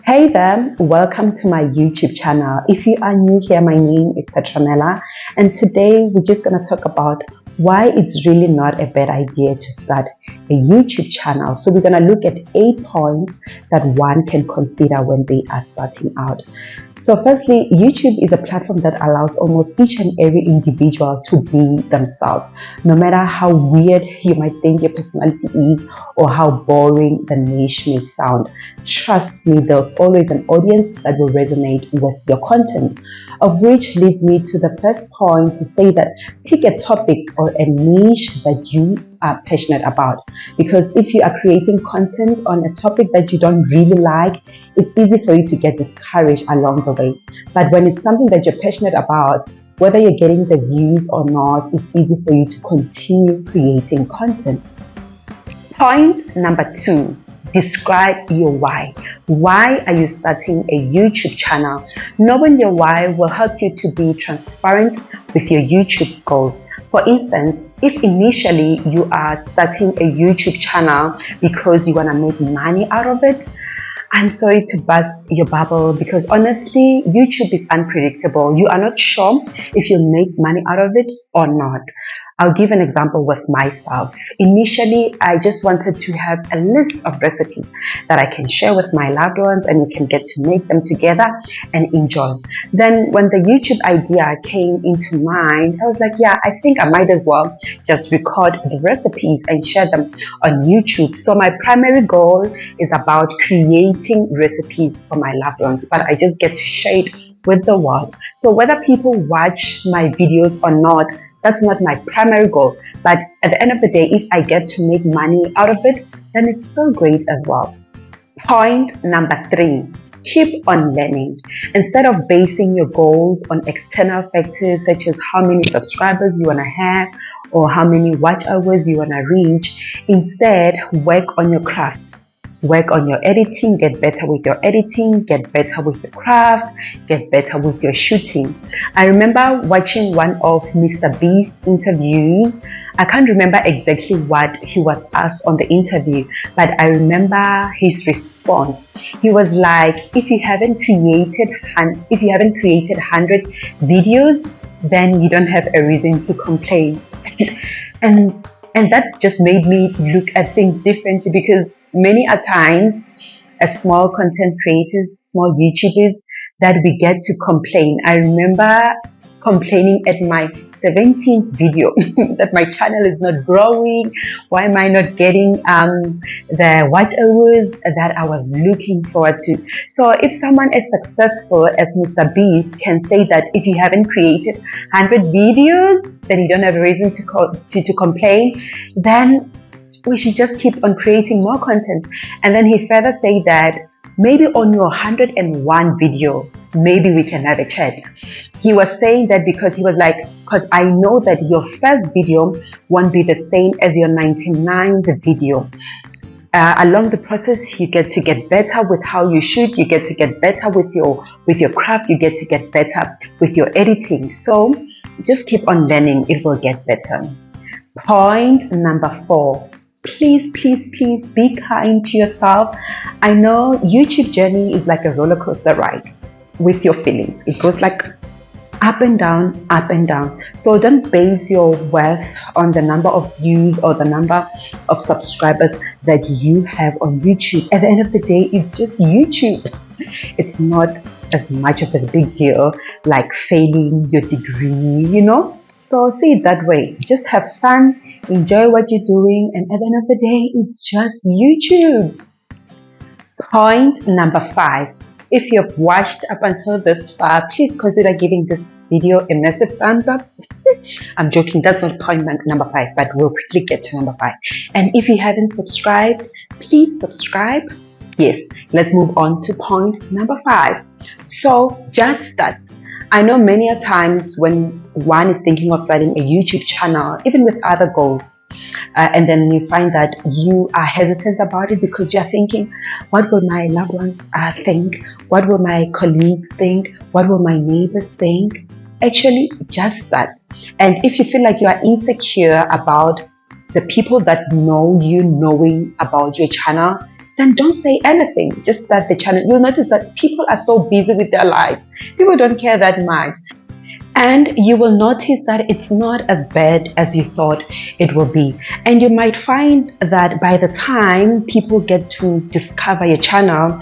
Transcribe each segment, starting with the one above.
Hey there, welcome to my YouTube channel. If you are new here, my name is Petronella, and today we're just going to talk about why it's really not a bad idea to start a YouTube channel. So we're going to look at 8 points that one can consider when they are starting out. So firstly, YouTube is a platform that allows almost each and every individual to be themselves, no matter how weird you might think your personality is or how boring the niche may sound. Trust me, there's always an audience that will resonate with your content. Of which leads me to the first point to say that pick a topic or a niche that you are passionate about. Because if you are creating content on a topic that you don't really like, it's easy for you to get discouraged along the way. But when it's something that you're passionate about, whether you're getting the views or not, it's easy for you to continue creating content. Point number 2. Describe your why. Why are you starting a YouTube channel? Knowing your why will help you to be transparent with your YouTube goals. For instance, if initially you are starting a YouTube channel because you want to make money out of it, I'm sorry to burst your bubble, because honestly, YouTube is unpredictable. You are not sure if you'll make money out of it or not. I'll give an example with myself. Initially, I just wanted to have a list of recipes that I can share with my loved ones and we can get to make them together and enjoy. Then when the YouTube idea came into mind, I was like, yeah, I think I might as well just record the recipes and share them on YouTube. So my primary goal is about creating recipes for my loved ones, but I just get to share it with the world. So whether people watch my videos or not, that's not my primary goal. But at the end of the day, if I get to make money out of it, then it's still great as well. Point number 3. Keep on learning. Instead of basing your goals on external factors such as how many subscribers you want to have or how many watch hours you want to reach, instead work on your craft. Work on your editing, get better with your editing, get better with your craft, get better with your shooting. I remember watching one of Mr. Beast's interviews. I can't remember exactly what he was asked on the interview, but I remember his response. He was like, if you haven't created 100 videos, then you don't have a reason to complain. And that just made me look at things differently, because many a times as small content creators, small YouTubers, that we get to complain. I remember complaining at my 17th video that my channel is not growing. Why am I not getting the watch hours that I was looking forward to? So if someone as successful as Mr. Beast can say that if you haven't created 100 videos, then you don't have a reason to complain, then we should just keep on creating more content. And then he further said that maybe on your 101 video, maybe we can have a chat. He was saying that because he was like, because I know that your first video won't be the same as your 99th video. Along the process, you get to get better with how you shoot, you get to get better with your craft, you get to get better with your editing. So just keep on learning, it will get better. Point number 4. Please be kind to yourself. I know YouTube journey is like a roller coaster ride with your feelings. It goes like up and down, up and down. So don't base your worth on the number of views or the number of subscribers that you have on YouTube. At the end of the day, it's just YouTube. It's not as much of a big deal like failing your degree, So see it that way. Just have fun, enjoy what you're doing, and at the end of the day, it's just YouTube. Point number 5. If you've watched up until this far, please consider giving this video a massive thumbs up. I'm joking, that's not point number 5, but we'll quickly get to number 5. And if you haven't subscribed, please subscribe. Yes, let's move on to point number 5. So just start. I know many a times when one is thinking of starting a YouTube channel, even with other goals, and then you find that you are hesitant about it because you're thinking, what will my loved ones think? What will my colleagues think? What will my neighbors think? Actually, just that. And if you feel like you are insecure about the people that know you knowing about your channel, then don't say anything. Just start the channel. You'll notice that people are so busy with their lives. People don't care that much. And you will notice that it's not as bad as you thought it will be. And you might find that by the time people get to discover your channel,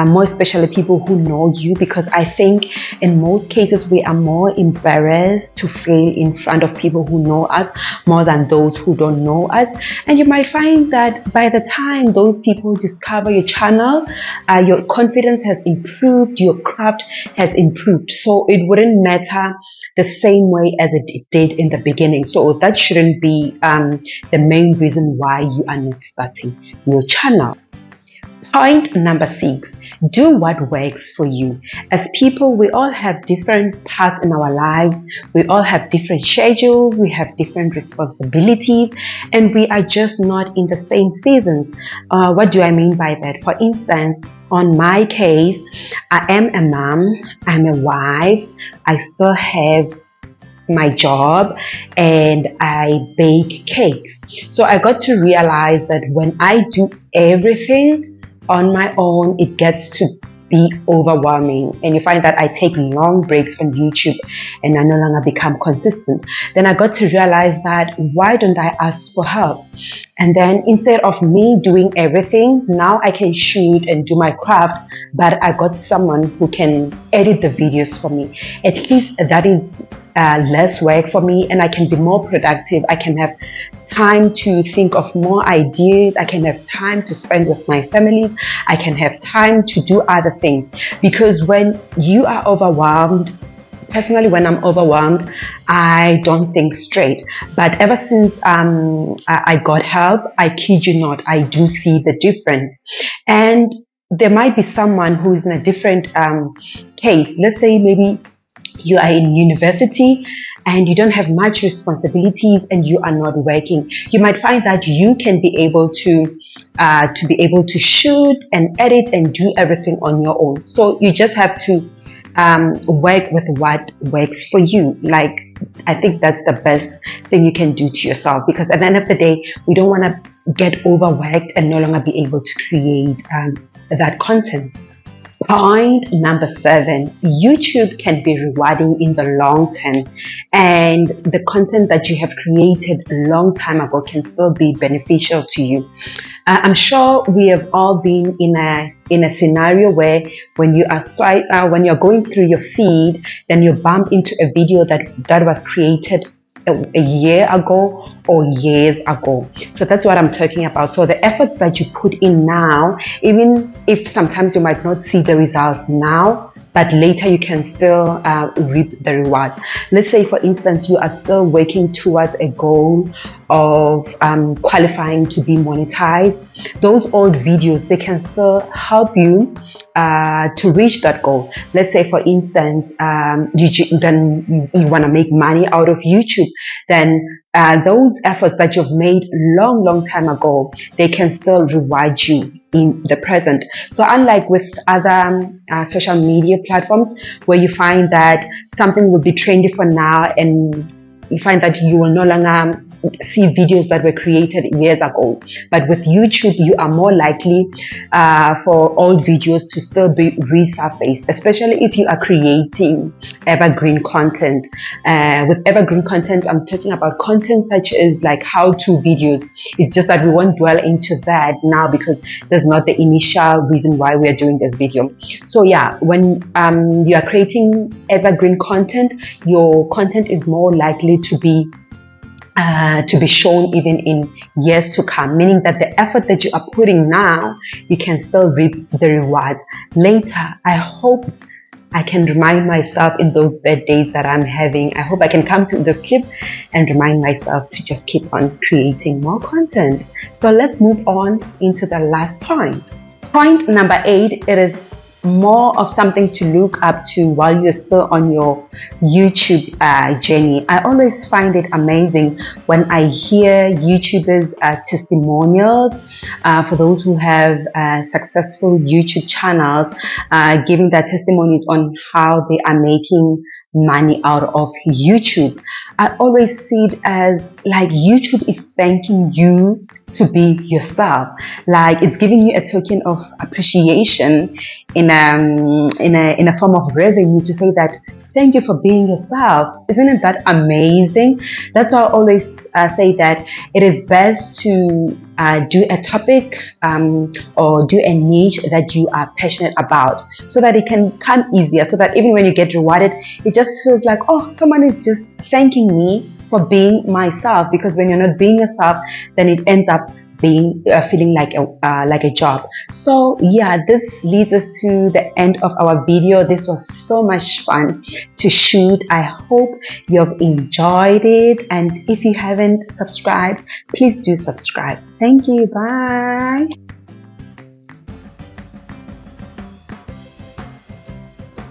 more especially people who know you, because I think in most cases we are more embarrassed to fail in front of people who know us more than those who don't know us. And you might find that by the time those people discover your channel, your confidence has improved, your craft has improved. So it wouldn't matter the same way as it did in the beginning. So that shouldn't be the main reason why you are not starting your channel. Point number 6, do what works for you. As people, we all have different parts in our lives. We all have different schedules. We have different responsibilities, and we are just not in the same seasons. What do I mean by that? For instance, on my case, I am a mom, I'm a wife, I still have my job, and I bake cakes. So I got to realize that when I do everything on my own, it gets to be overwhelming, and you find that I take long breaks on YouTube and I no longer become consistent. Then I got to realize that why don't I ask for help? And then instead of me doing everything, now I can shoot and do my craft, but I got someone who can edit the videos for me. At least that is less work for me, and I can be more productive. I can have time to think of more ideas. I can have time to spend with my family. I can have time to do other things, because when you are overwhelmed, personally, when I'm overwhelmed, I don't think straight. But ever since I got help, I kid you not, I do see the difference. And there might be someone who is in a different case. Let's say maybe you are in university and you don't have much responsibilities and you are not working. You might find that you can be able to shoot and edit and do everything on your own. So you just have to work with what works for you. Like, I think that's the best thing you can do to yourself, because at the end of the day, we don't want to get overworked and no longer be able to create that content. Point number 7, YouTube can be rewarding in the long term, and the content that you have created a long time ago can still be beneficial to you. I'm sure we have all been in a scenario where when you are when you're going through your feed, then you bump into a video that was created a year ago or years ago. So that's what I'm talking about. So the efforts that you put in now, even if sometimes you might not see the results now, but later you can still reap the rewards. Let's say, for instance, you are still working towards a goal of qualifying to be monetized. Those old videos, they can still help you to reach that goal. Let's say, for instance, you want to make money out of YouTube, then those efforts that you've made long time ago, they can still reward you in the present. So unlike with other social media platforms where you find that something will be trendy for now and you find that you will no longer see videos that were created years ago, but with YouTube you are more likely for old videos to still be resurfaced, especially if you are creating evergreen content. With evergreen content, I'm talking about content such as like how-to videos. It's just that we won't dwell into that now because there's not the initial reason why we are doing this video. So yeah, when you are creating evergreen content, your content is more likely to be shown even in years to come, meaning that the effort that you are putting now, you can still reap the rewards later. I hope I can remind myself in those bad days that I'm having. I hope I can come to this clip and remind myself to just keep on creating more content. So let's move on into the last point. Point number 8, it is more of something to look up to while you're still on your YouTube journey. I always find it amazing when I hear YouTubers testimonials for those who have successful YouTube channels, giving their testimonies on how they are making money out of YouTube. I always see it as like YouTube is thanking you to be yourself. Like it's giving you a token of appreciation in a form of revenue to say that thank you for being yourself. Isn't it that amazing? That's why I always say that it is best to do a topic or do a niche that you are passionate about so that it can come easier, so that even when you get rewarded, it just feels like, oh, someone is just thanking me for being myself. Because when you're not being yourself, then it ends up being feeling like a job. So yeah, this leads us to the end of our video. This was so much fun to shoot. I hope you've enjoyed it, and if you haven't subscribed, please do subscribe. Thank you. Bye.